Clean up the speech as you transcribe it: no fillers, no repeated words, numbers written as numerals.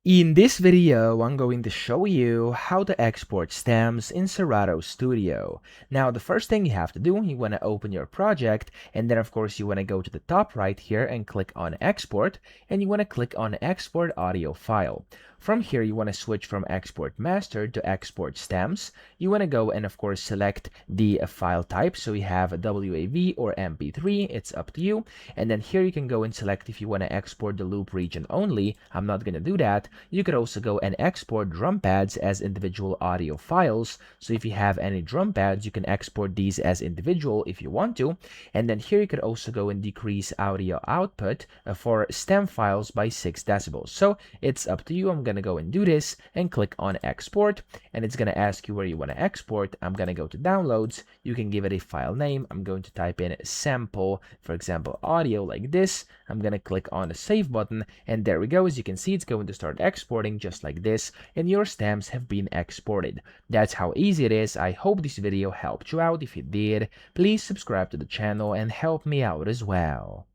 In this video, I'm going to show you how to export stems in Serato Studio. Now, the first thing you have to do, you want to open your project, and then of course you want to go to the top right here and click on Export, and you want to click on Export Audio File. From here, you want to switch from Export Master to Export Stems. You want to go and of course select the file type. So we have a WAV or MP3, it's up to you. And then here you can go and select if you want to export the loop region only. I'm not going to do that. You could also go and export drum pads as individual audio files. So if you have any drum pads, you can export these as individual if you want to. And then here you could also go and decrease audio output for stem files by 6 decibels. So it's up to you. I'm going to go and do this and click on export, and it's going to ask you where you want to export. I'm going to go to downloads. You can give it a file name. I'm going to type in sample, for example, audio like this. I'm going to click on the save button, and there we go. As you can see, it's going to start exporting just like this, and your stems have been exported. That's how easy it is. I hope this video helped you out. If it did, please subscribe to the channel and help me out as well.